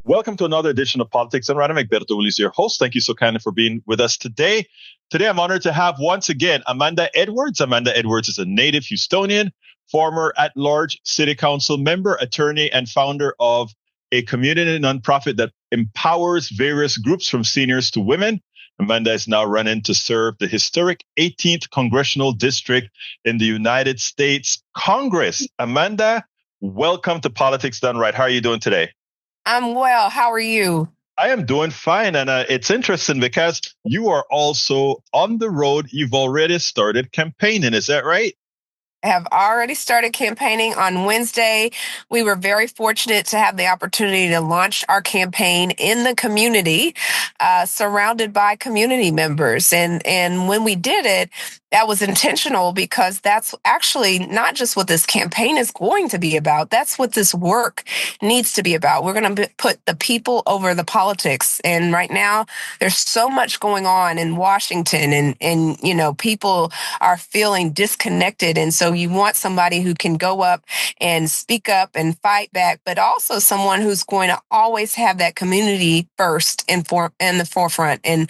Welcome to another edition of Politics and Random. Egberto, Willies, your host. Thank you so kindly for being with us today. Today, I'm honored to have once again Amanda Edwards. Amanda Edwards is a native Houstonian, former at-large city council member, attorney, and founder of a community nonprofit that empowers various groups from seniors to women. Amanda is now running to serve the historic 18th Congressional District in the United States Congress. Amanda, welcome to Politics Done Right. How are you doing today? I'm well. How are you? I am doing fine. And it's interesting because you are also on the road. You've already started campaigning. Is that right? Have already started campaigning on Wednesday. We were very fortunate to have the opportunity to launch our campaign in the community, surrounded by community members. And when we did it, that was intentional because that's actually not just what this campaign is going to be about. That's what this work needs to be about. We're going to put the people over the politics. And right now, there's so much going on in Washington, and people are feeling disconnected. And so you want somebody who can go up and speak up and fight back, but also someone who's going to always have that community first in the forefront. And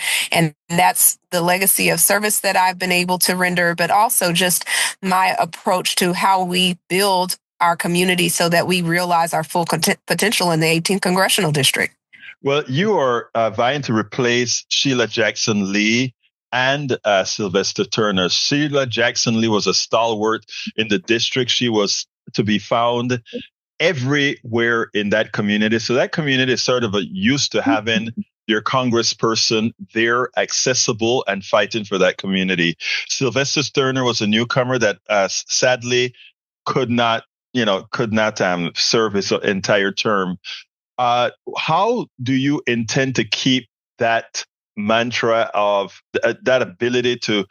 that's the legacy of service that I've been able to render, but also just my approach to how we build our community so that we realize our full potential in the 18th Congressional District. Well, you are vying to replace Sheila Jackson Lee and Sylvester Turner. Sheila Jackson Lee was a stalwart in the district. She was to be found everywhere in that community. So that community is sort of used to having your congressperson there, accessible and fighting for that community. Sylvester Turner was a newcomer that sadly could not serve his entire term. How do you intend to keep that mantra of that ability to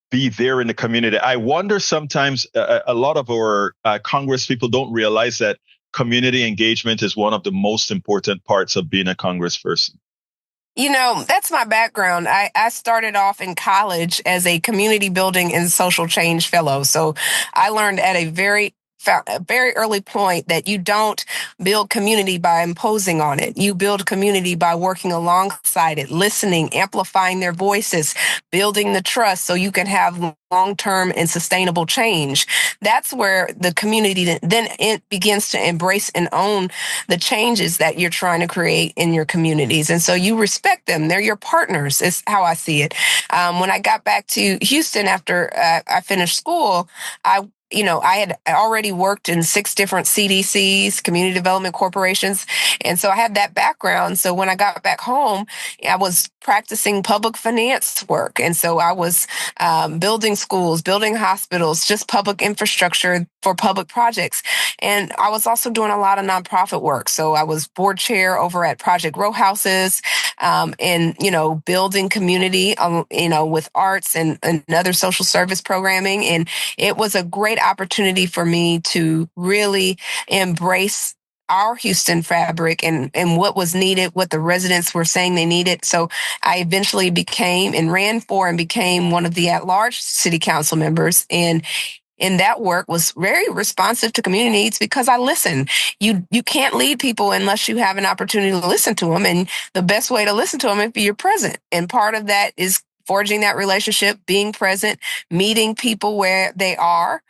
be there in the community? I wonder sometimes a lot of our Congress people don't realize that community engagement is one of the most important parts of being a congressperson. That's my background. I started off in college as a community building and social change fellow. So I learned at a very early point that you don't build community by imposing on it. You build community by working alongside it, listening, amplifying their voices, building the trust so you can have long-term and sustainable change. That's where the community then it begins to embrace and own the changes that you're trying to create in your communities. And so you respect them. They're your partners, is how I see it. When I got back to Houston after I finished school, I had already worked in 6 different CDCs, community development corporations. And so I had that background. So when I got back home, I was practicing public finance work. And so I was building schools, building hospitals, just public infrastructure for public projects. And I was also doing a lot of nonprofit work. So I was board chair over at Project Row Houses, and, building community, with arts and other social service programming. And it was a great opportunity for me to really embrace our Houston fabric and what was needed, what the residents were saying they needed. So I eventually ran for and became one of the at-large city council members. And in that work was very responsive to community needs because I listen. You can't lead people unless you have an opportunity to listen to them. And the best way to listen to them is you're present. And part of that is forging that relationship, being present, meeting people where they are.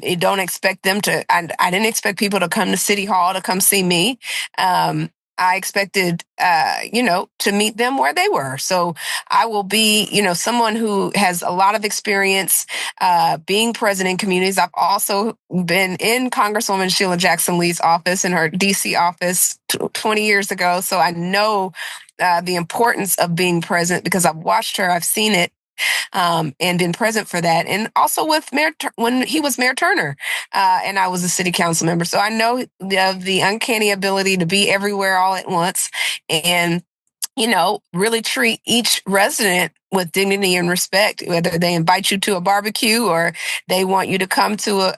You don't expect them to, I didn't expect people to come to City Hall to come see me. I expected, to meet them where they were. So I will be, someone who has a lot of experience being present in communities. I've also been in Congresswoman Sheila Jackson Lee's office, in her DC office 20 years ago. So I know the importance of being present because I've watched her, I've seen it. And been present for that. And also with when he was Mayor Turner, and I was a city council member. So I know of the uncanny ability to be everywhere all at once and, really treat each resident with dignity and respect, whether they invite you to a barbecue or they want you to come to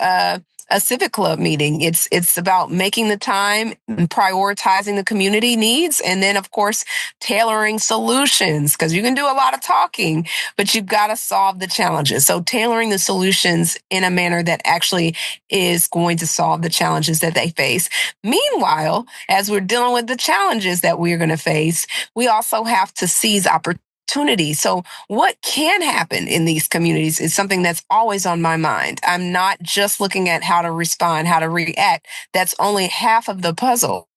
a civic club meeting. It's about making the time, prioritizing the community needs, and then of course tailoring solutions, because you can do a lot of talking, but you've got to solve the challenges. So tailoring the solutions in a manner that actually is going to solve the challenges that they face. Meanwhile, as we're dealing with the challenges that we're going to face, we also have to seize opportunity. So, what can happen in these communities is something that's always on my mind. I'm not just looking at how to respond, how to react. That's only half of the puzzle.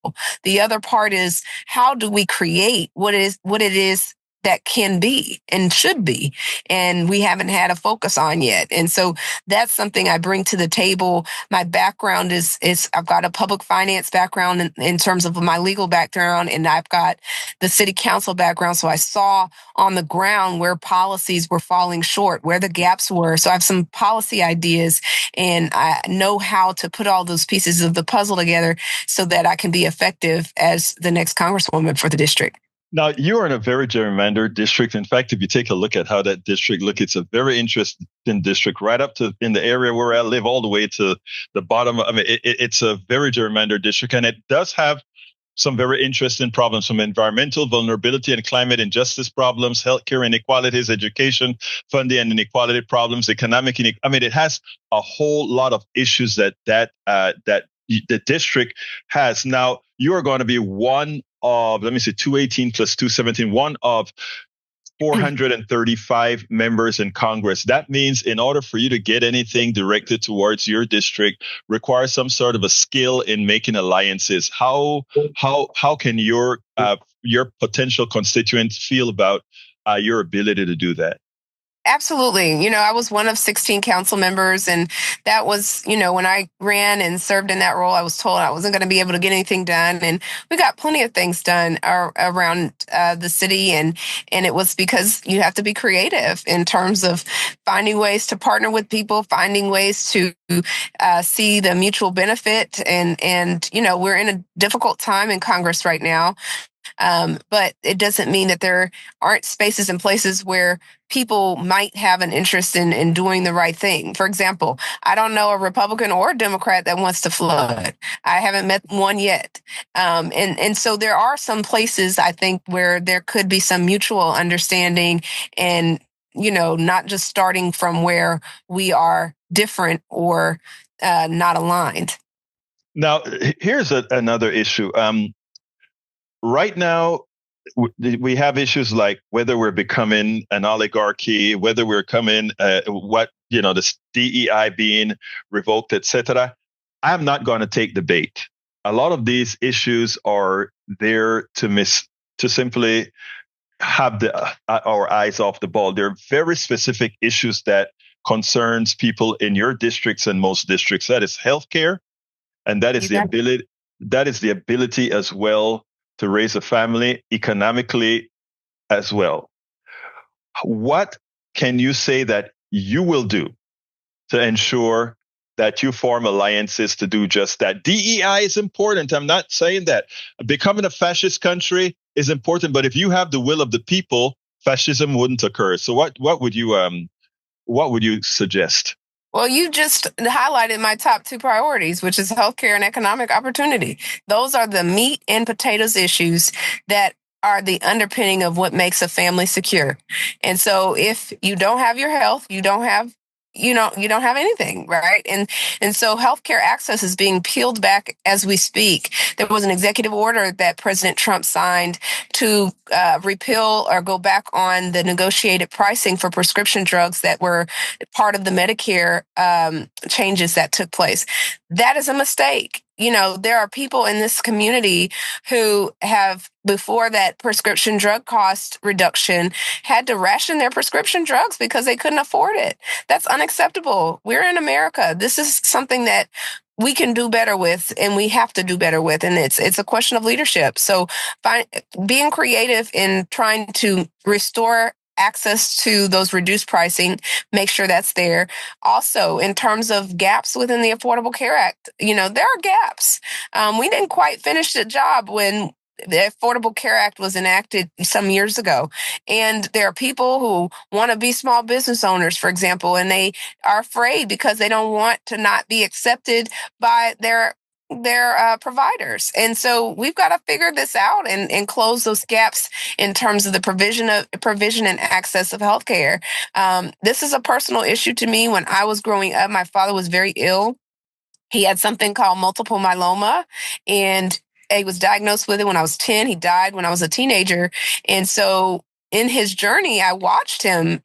The other part is, how do we create what it is that can be and should be, and we haven't had a focus on yet. And so that's something I bring to the table. My background is I've got a public finance background in terms of my legal background, and I've got the city council background. So I saw on the ground where policies were falling short, where the gaps were. So I have some policy ideas, and I know how to put all those pieces of the puzzle together so that I can be effective as the next congresswoman for the district. Now, you are in a very gerrymandered district. In fact, if you take a look at how that district looks, it's a very interesting district, right up to in the area where I live, all the way to the bottom. I mean, it's a very gerrymandered district, and it does have some very interesting problems, from environmental vulnerability and climate injustice problems, healthcare inequalities, education funding and inequality problems, economic inequality. I mean, it has a whole lot of issues that the district has. Now, you are going to be one of, let me say, 218 plus 217, one of 435 members in Congress. That means in order for you to get anything directed towards your district requires some sort of a skill in making alliances. How can your potential constituents feel about your ability to do that? Absolutely. I was one of 16 council members, and that was, when I ran and served in that role, I was told I wasn't going to be able to get anything done. And we got plenty of things done around the city. And it was because you have to be creative in terms of finding ways to partner with people, finding ways to see the mutual benefit. And we're in a difficult time in Congress right now. But it doesn't mean that there aren't spaces and places where people might have an interest in doing the right thing. For example, I don't know a Republican or a Democrat that wants to flood. I haven't met one yet. And so there are some places, I think, where there could be some mutual understanding, and, not just starting from where we are different or not aligned. Now, here's another issue. Right now, we have issues like whether we're becoming an oligarchy, whether we're coming, the DEI being revoked, etc. I'm not going to take the bait. A lot of these issues are there to simply have our eyes off the ball. They're very specific issues that concerns people in your districts and most districts. That is healthcare, and that is the ability. That is the ability as well to raise a family economically as well. What can you say that you will do to ensure that you form alliances to do just that? DEI is important. I'm not saying that becoming a fascist country is important, but if you have the will of the people, fascism wouldn't occur. So what would you suggest? Well, you just highlighted my top two priorities, which is healthcare and economic opportunity. Those are the meat and potatoes issues that are the underpinning of what makes a family secure. And so if you don't have your health, you don't have anything, right? And so healthcare access is being peeled back as we speak. There was an executive order that President Trump signed to repeal or go back on the negotiated pricing for prescription drugs that were part of the Medicare changes that took place. That is a mistake. There are people in this community who have, before that prescription drug cost reduction, had to ration their prescription drugs because they couldn't afford it. That's unacceptable. We're in America. This is something that we can do better with, and we have to do better with. And it's a question of leadership. So being creative in trying to restore access to those reduced pricing, make sure that's there. Also, in terms of gaps within the Affordable Care Act, there are gaps. We didn't quite finish the job when the Affordable Care Act was enacted some years ago. And there are people who want to be small business owners, for example, and they are afraid because they don't want to not be accepted by their providers. And so we've got to figure this out and close those gaps in terms of the provision and access of healthcare. This is a personal issue to me. When I was growing up, my father was very ill. He had something called multiple myeloma, and he was diagnosed with it when I was 10. He died when I was a teenager. And so in his journey, I watched him,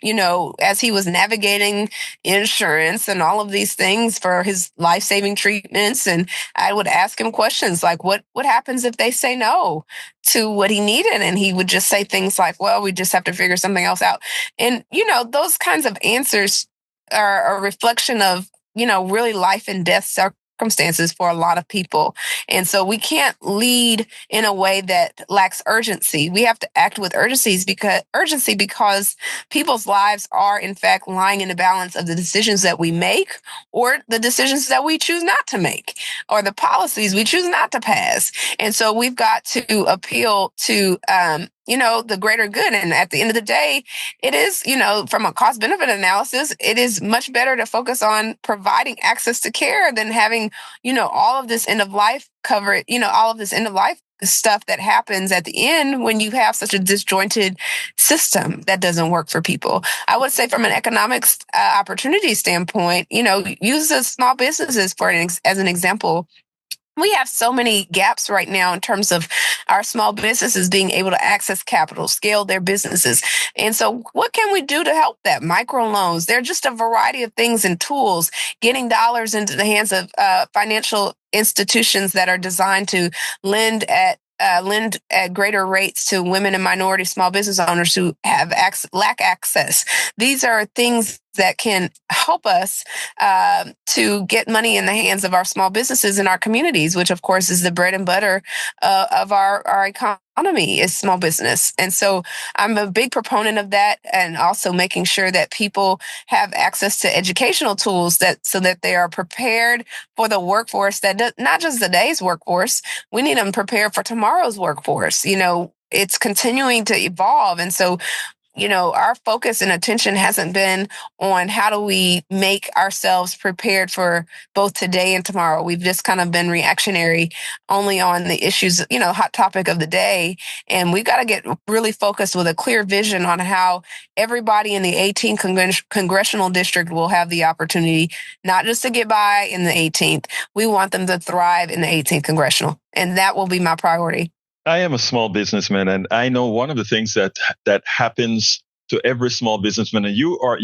as he was navigating insurance and all of these things for his life-saving treatments. And I would ask him questions like, what happens if they say no to what he needed? And he would just say things like, well, we just have to figure something else out. And, those kinds of answers are a reflection of really life and death circumstances for a lot of people. And so we can't lead in a way that lacks urgency. We have to act with urgency because people's lives are in fact lying in the balance of the decisions that we make or the decisions that we choose not to make or the policies we choose not to pass. And so we've got to appeal to the greater good. And at the end of the day, it is, from a cost benefit analysis, it is much better to focus on providing access to care than having, all of this end of life cover, all of this end of life stuff that happens at the end when you have such a disjointed system that doesn't work for people. I would say from an economics opportunity standpoint, use the small businesses as an example. We have so many gaps right now in terms of our small businesses being able to access capital, scale their businesses. And so what can we do to help that? Microloans. There are just a variety of things and tools, getting dollars into the hands of financial institutions that are designed to lend at greater rates to women and minority small business owners who have lack access. These are things that can help us to get money in the hands of our small businesses in our communities, which of course is the bread and butter of our economy is small business. And so I'm a big proponent of that, and also making sure that people have access to educational tools so that they are prepared for the workforce not just today's workforce. We need them prepared for tomorrow's workforce. It's continuing to evolve. And so our focus and attention hasn't been on how do we make ourselves prepared for both today and tomorrow. We've just kind of been reactionary only on the issues, hot topic of the day. And we've got to get really focused with a clear vision on how everybody in the 18th congressional district will have the opportunity, not just to get by in the 18th. We want them to thrive in the 18th congressional. And that will be my priority. I am a small businessman, and I know one of the things that happens to every small businessman, and you are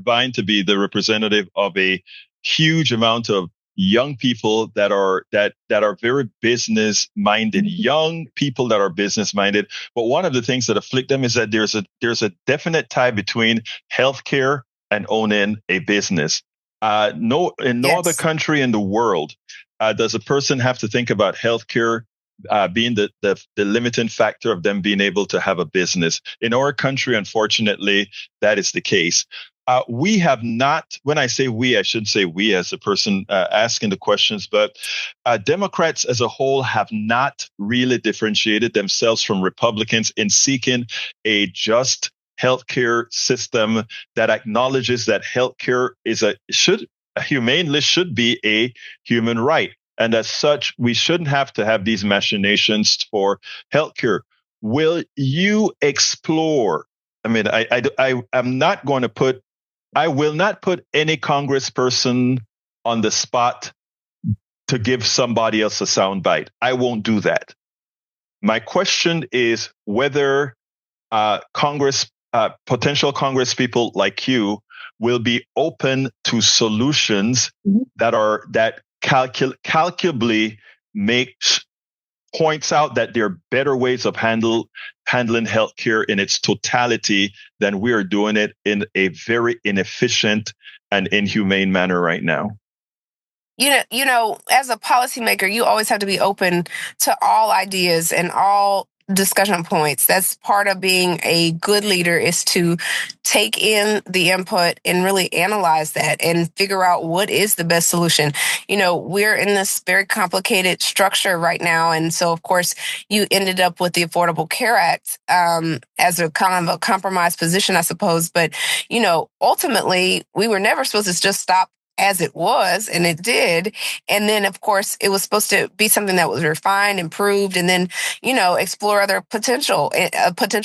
vying to be the representative of a huge amount of young people that are very business minded, young people that are business minded. But one of the things that afflict them is that there's a definite tie between healthcare and owning a business. No other country in the world does a person have to think about healthcare being the limiting factor of them being able to have a business. In our country, unfortunately, that is the case. We have not, when I say we, I shouldn't say we as a person asking the questions, but Democrats as a whole have not really differentiated themselves from Republicans in seeking a just healthcare system that acknowledges that healthcare humanely should be a human right. And as such, we shouldn't have to have these machinations for healthcare. Will you explore? I mean, I'm not going to put, I will not put any congressperson on the spot to give somebody else a soundbite. I won't do that. My question is whether potential Congress people like you will be open to solutions that calculably points out that there are better ways of handling healthcare in its totality than we are doing it in a very inefficient and inhumane manner right now. As a policymaker, you always have to be open to all ideas and all discussion points. That's part of being a good leader, is to take in the input and really analyze that and figure out what is the best solution. We're in this very complicated structure right now. And so, of course, you ended up with the Affordable Care Act as a kind of a compromise position, I suppose. But, ultimately, we were never supposed to just stop as it was, and it did. And then, of course, it was supposed to be something that was refined, improved, and then, explore other potential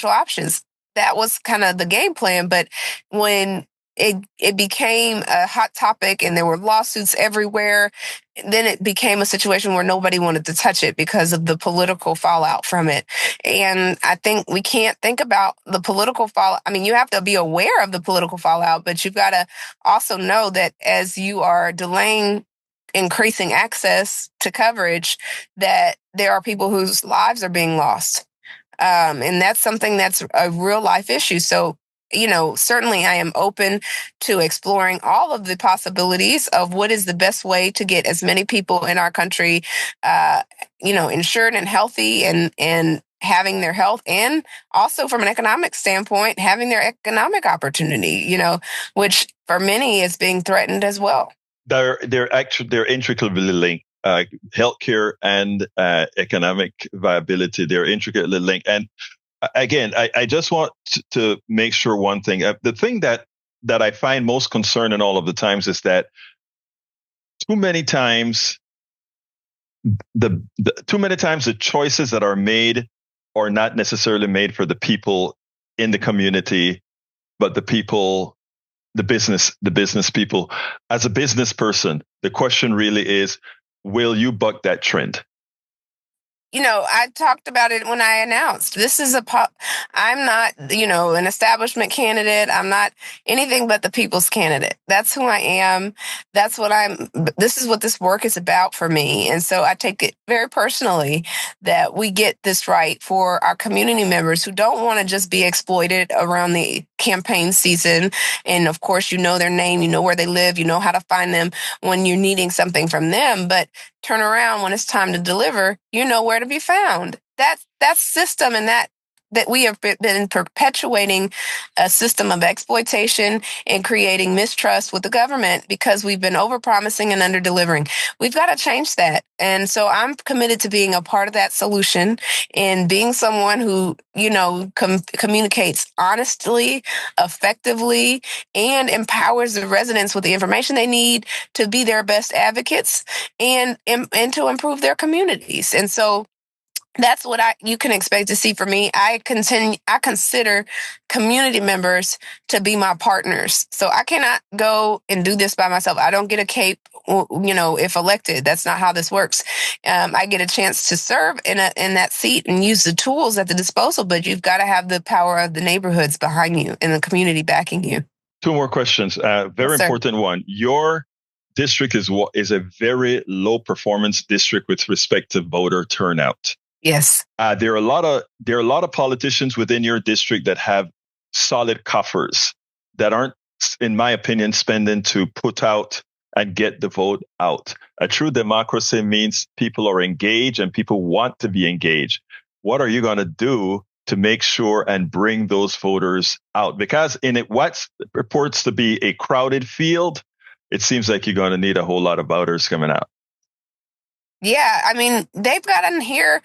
options. That was kind of the game plan. But when it became a hot topic and there were lawsuits everywhere, then it became a situation where nobody wanted to touch it because of the political fallout from it. And I think we can't think about the political fallout. I mean, you have to be aware of the political fallout, but you've got to also know that as you are delaying increasing access to coverage, that there are people whose lives are being lost. And that's something that's a real life issue. So, certainly I am open to exploring all of the possibilities of what is the best way to get as many people in our country, insured and healthy and having their health, and also from an economic standpoint, having their economic opportunity, which for many is being threatened as well. They're intricately linked. Healthcare and economic viability, they're intricately linked. And again, I just want to make sure one thing. The thing that I find most concerning all of the times is that too many times the choices that are made are not necessarily made for the people in the community, but the business people. As a business person, the question really is, will you buck that trend? I talked about it when I announced this is I'm not, an establishment candidate. I'm not anything but the people's candidate. That's who I am. This is what this work is about for me. And so I take it very personally that we get this right for our community members who don't want to just be exploited around the campaign season. And of course, their name, where they live, how to find them when you're needing something from them, but turn around when it's time to deliver, where to be found. That system, and that we have been perpetuating a system of exploitation and creating mistrust with the government because we've been overpromising and under-delivering. We've got to change that. And so I'm committed to being a part of that solution and being someone who, communicates honestly, effectively, and empowers the residents with the information they need to be their best advocates and to improve their communities. And so that's what you can expect to see from me. I consider community members to be my partners. So I cannot go and do this by myself. I don't get a cape, if elected. That's not how this works. I get a chance to serve in that seat and use the tools at the disposal, but you've got to have the power of the neighborhoods behind you and the community backing you. Two more questions. Very important one. Your district is a very low performance district with respect to voter turnout. Yes. There are a lot of politicians within your district that have solid coffers that aren't, in my opinion, spending to put out and get the vote out. A true democracy means people are engaged and people want to be engaged. What are you going to do to make sure and bring those voters out? Because in what purports to be a crowded field, it seems like you're going to need a whole lot of voters coming out. Yeah, I mean, they've got to hear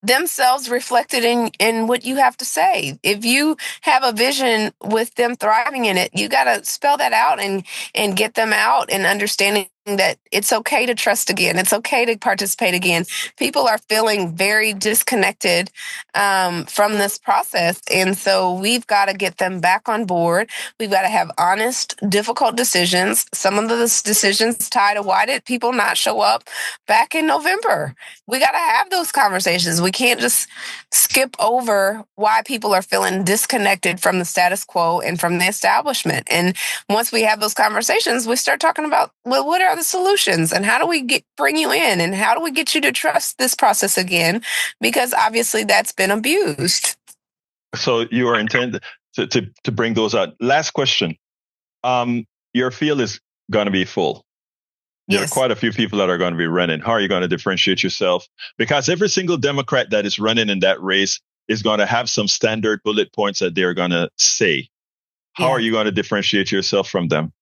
themselves reflected in what you have to say. If you have a vision with them thriving in it, you got to spell that out and get them out and understanding that it's okay to trust again. It's okay to participate again. People are feeling very disconnected from this process. And so we've got to get them back on board. We've got to have honest, difficult decisions. Some of those decisions tie to why did people not show up back in November? We got to have those conversations. We can't just skip over why people are feeling disconnected from the status quo and from the establishment. And once we have those conversations, we start talking about, well, what are the solutions and how do we bring you in and how do we get you to trust this process again? Because obviously that's been abused. So you are intended to bring those out. Last question. Your field is going to be full. There Yes. are quite a few people that are going to be running. How are you going to differentiate yourself? Because every single Democrat that is running in that race is going to have some standard bullet points that they're going to say. How are you going to differentiate yourself from them?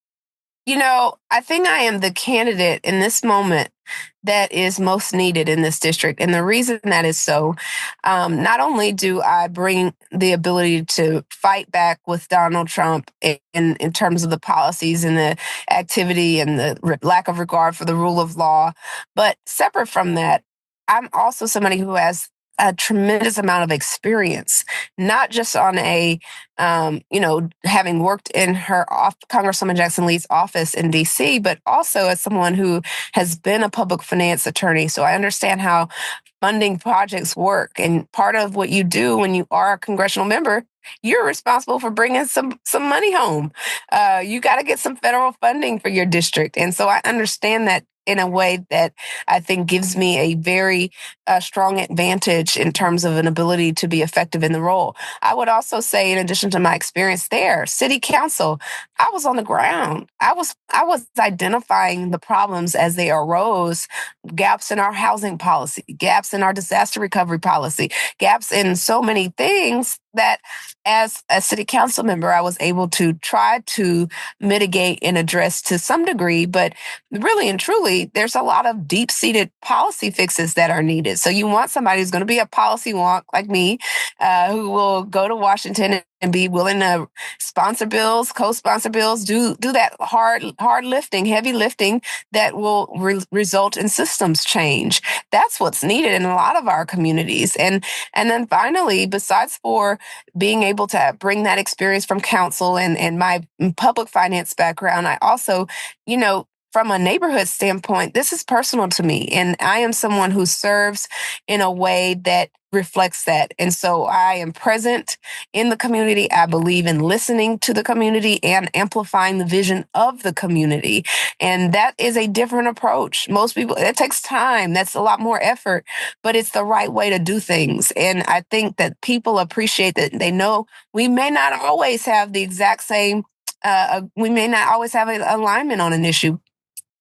I think I am the candidate in this moment that is most needed in this district. And the reason that is so, not only do I bring the ability to fight back with Donald Trump in terms of the policies and the activity and the lack of regard for the rule of law, but separate from that, I'm also somebody who has a tremendous amount of experience, not just on having worked in Congresswoman Jackson Lee's office in D.C., but also as someone who has been a public finance attorney. So I understand how funding projects work. And part of what you do when you are a congressional member, you're responsible for bringing some money home. You got to get some federal funding for your district. And so I understand that in a way that I think gives me a very strong advantage in terms of an ability to be effective in the role. I would also say, in addition to my experience there, city council, I was on the ground. I was identifying the problems as they arose, gaps in our housing policy, gaps in our disaster recovery policy, gaps in so many things that as a city council member, I was able to try to mitigate and address to some degree. But really and truly, there's a lot of deep-seated policy fixes that are needed. So you want somebody who's going to be a policy wonk like me, who will go to Washington and be willing to sponsor bills, co-sponsor bills, do that hard lifting, heavy lifting that will result in systems change. That's what's needed in a lot of our communities. And then finally, besides for being able to bring that experience from council and my public finance background, I also, from a neighborhood standpoint, this is personal to me. And I am someone who serves in a way that reflects that. And so I am present in the community. I believe in listening to the community and amplifying the vision of the community. And that is a different approach. Most people, it takes time. That's a lot more effort, but it's the right way to do things. And I think that people appreciate that. They know we may not always have the exact same, we may not always have an alignment on an issue,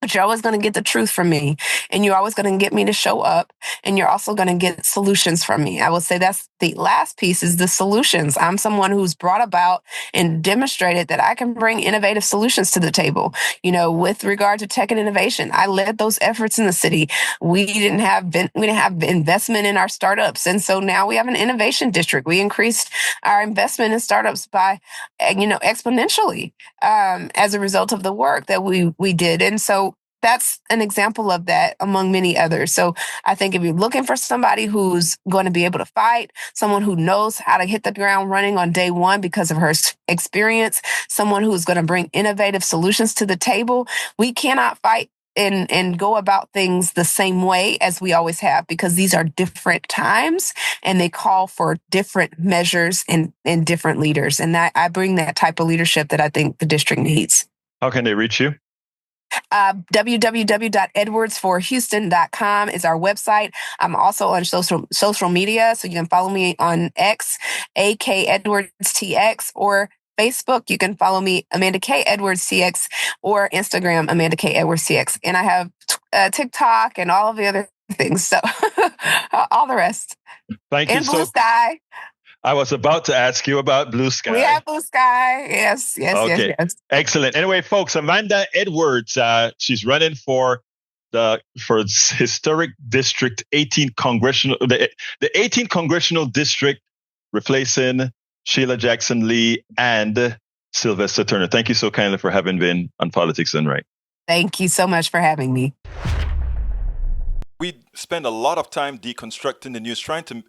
but you're always going to get the truth from me, and you're always going to get me to show up, and you're also going to get solutions from me. I would say that's the last piece, is the solutions. I'm someone who's brought about and demonstrated that I can bring innovative solutions to the table. With regard to tech and innovation, I led those efforts in the city. We didn't have investment in our startups, and so now we have an innovation district. We increased our investment in startups by, exponentially as a result of the work that we did, and so that's an example of that among many others. So I think if you're looking for somebody who's going to be able to fight, someone who knows how to hit the ground running on day one because of her experience, someone who's going to bring innovative solutions to the table, we cannot fight and go about things the same way as we always have, because these are different times and they call for different measures and different leaders. And I bring that type of leadership that I think the district needs. How can they reach you? www.edwardsforhouston.com is our website. I'm also on social media, so you can follow me on X, AK Edwards TX, or Facebook. You can follow me, Amanda K. Edwards TX, or Instagram, Amanda K. Edwards TX. And I have TikTok and all of the other things. So all the rest. Thank you. And Blue Sky. I was about to ask you about Blue Sky. We have Blue Sky. Yes. Okay. Yes. Excellent. Anyway, folks, Amanda Edwards, she's running for historic district 18 congressional, the 18th congressional district, replacing Sheila Jackson Lee and Sylvester Turner. Thank you so kindly for having been on Politics Done Right. Thank you so much for having me. We spend a lot of time deconstructing the news, trying to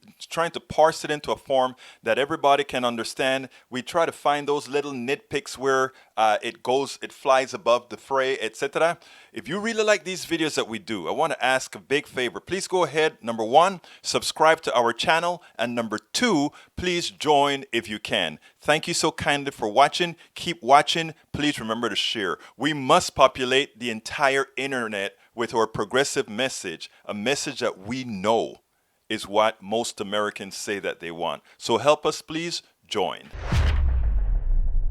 parse it into a form that everybody can understand. We try to find those little nitpicks where it flies above the fray, etc. If you really like these videos that we do, I want to ask a big favor. Please go ahead. Number one, subscribe to our channel. And number two, please join if you can. Thank you so kindly for watching. Keep watching. Please remember to share. We must populate the entire internet with our progressive message, a message that we know is what most Americans say that they want. So help us, please join.